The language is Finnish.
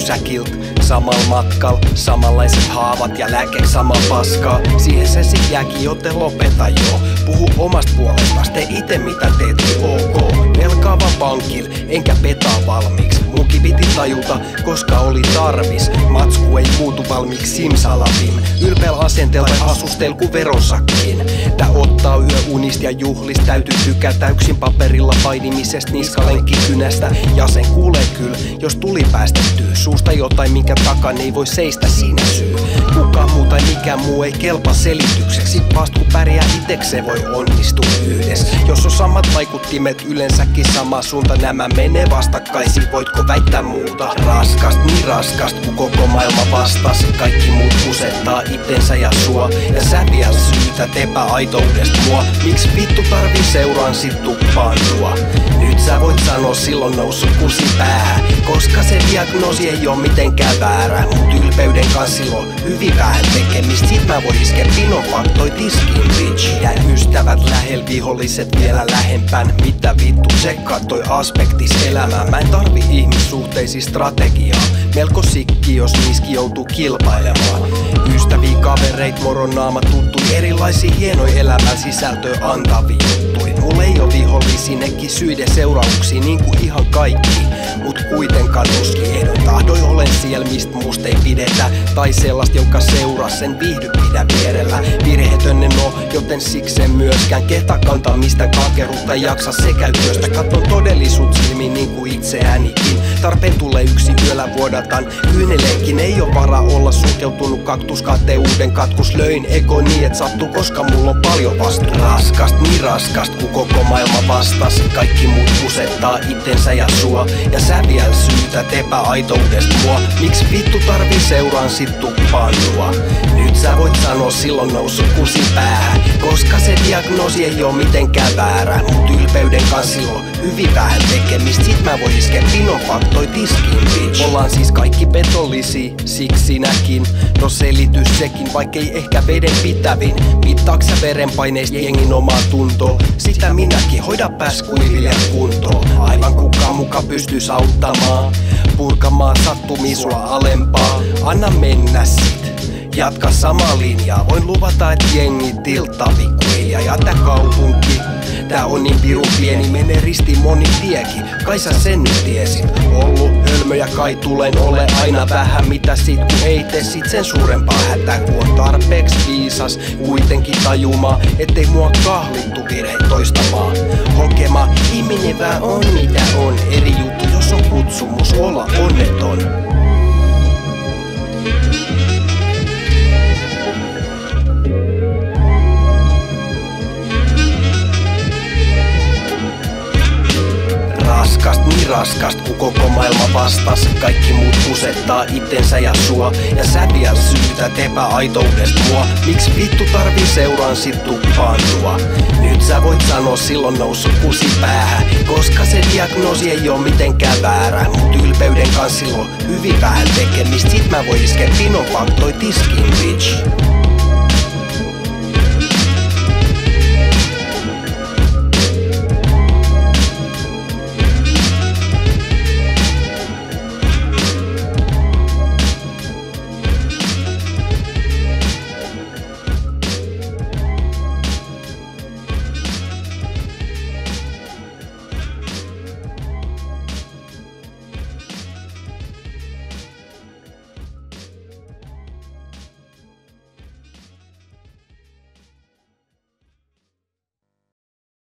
pysäkilt. Samal matkal, samanlaiset haavat ja lääke sama paskaa. Siihen se sit jääkin, joten lopeta joo. Puhu omasta puolestas, tee ite mitä teet, ok. Velkaava pankil, enkä petaa valmiiksi. Munkin piti tajuta, koska oli tarvis. Matsku ei muutu valmiiksi simsalabim. Ylpeäl asenteella asustel ku verosakkiin. Tää ottaa yöunista ja juhlista. Täytyy tykätä yksin paperilla painimisesta niskalenkikynästä. Ja sen kuulee kyl, jos tuli päästettyä suusta jotain, minkä takan ei voi seistä siinä syy. Kukaan muu tai mikään muu ei kelpa selitykseksi. Vast kun pärjää itekseen voi onnistua yhdessä. Jos on samat vaikuttimet, yleensäkin sama suunta. Nämä menee vastakkaisiin, voitko väittää muuta? Raskast, niin raskast, kun koko maailma vastas. Kaikki muut kusettaa itensä ja sua. Ja sä vielä syytät epäaitoudesta mua. Miks vittu tarvii seuraan sit tuppaan sua? Nyt sä voit sanoa silloin noussut kusi päähän. Koska se diagnoosi ei oo mitenkään väärä. Mut ylpeyden kanssa silloin hyvin vähän tekemistä. Sit mä voin iskeä pinon faktoi tiskiin bitch. Ja ystävät lähellä, viholliset vielä lähempään. Mitä vittu tsekkaa toi aspektis elämää. Mä en tarvi ihmissuhteisiin strategiaa. Melko sikki jos niiski joutuu kilpailemaan. Ystäviä, kavereit, moronaama tuttui. Erilaisia hienoja elämän sisältöä antavia juttui. Mulla ei oo vihollisia, nekin syiden seurauksia niinku ihan kaikki. Mut kuitenkaan tuskin ehdon tahdoi olen siellä mist musta ei pidetä. Tai sellaista, jonka seuraa sen viihdy pidä vierellä. Virheetön en oo, joten siksi en myöskään kehtaa kantaa mistä kakeruutta jaksa sekä työstä. Katon todellisuut silmiin niinku itseäänikin. Tarpeen tulee yksi yöllä vuodatan. Kyyneleenkin ei oo varaa olla sulkeutunut kaktuskateuden katkus. Löin ego niin et sattuu, koska mulla on paljon vastuu. Raskast, niin raskast, kun koko maailma vastas. Kaikki muut kusettaa itensä ja sua. Ja sä vielä syytät epäaitoudesta mua. Miks vittu tarvii seuraan sit tuppaan sua? Nyt sä voit sanoa silloin noussut kusi päähän. Koska se diagnoosi ei oo mitenkään väärä. Mut ylpeyden kanssa silloin hyvin vähän tekemistä. Sit mä voin iskeä pinon faktoi tiskiin bitch. Ollaan siis kaikki petollisia, siksi sinäkin. No selitys sekin, vaikkei ehkä veden pitävin. Mittaaks sä verenpaineista jengin omaa tuntoa? Sitä minäkin, hoida pääs kuiville kuntoon. Aivan kukaan muka pystyis auttamaan. Purkamaan sattumia sua alempaa. Anna mennä sit. Jatka samaa linjaa. Voin luvata, et jengi tilttaa pikkuhiljaa. Ja tää kaupunki, tää on niin pirun pieni. Menee ristiin moni tiekin. Kai sä sen nyt tiesit. Ollu hölmöjä kai tulen ole aina vähän. Mitä sit kun ei tee sit sen suurempaa hätää. Kun on tarpeeks viisas kuitenkin tajumaa. Ettei mua kahlittu virheet toistamaan. Hokema ihminen vaan on mitä on. Eri juttu jos on kutsumus olla onneton. Raskast, niin raskast, kun koko maailma vastas. Kaikki muut kusettaa itensä ja sua. Ja sä vielä syytät epäaitoudesta mua. Miks vittu tarvii seuraan sit tuppaan sua? Nyt sä voit sanoa silloin noussut kusi päähän. Koska se diagnoosi ei oo mitenkään väärä. Mut ylpeyden kanssa silloin hyvin vähän tekemistä. Sit mä voin iskeä pinon faktoi tiskiin bitch.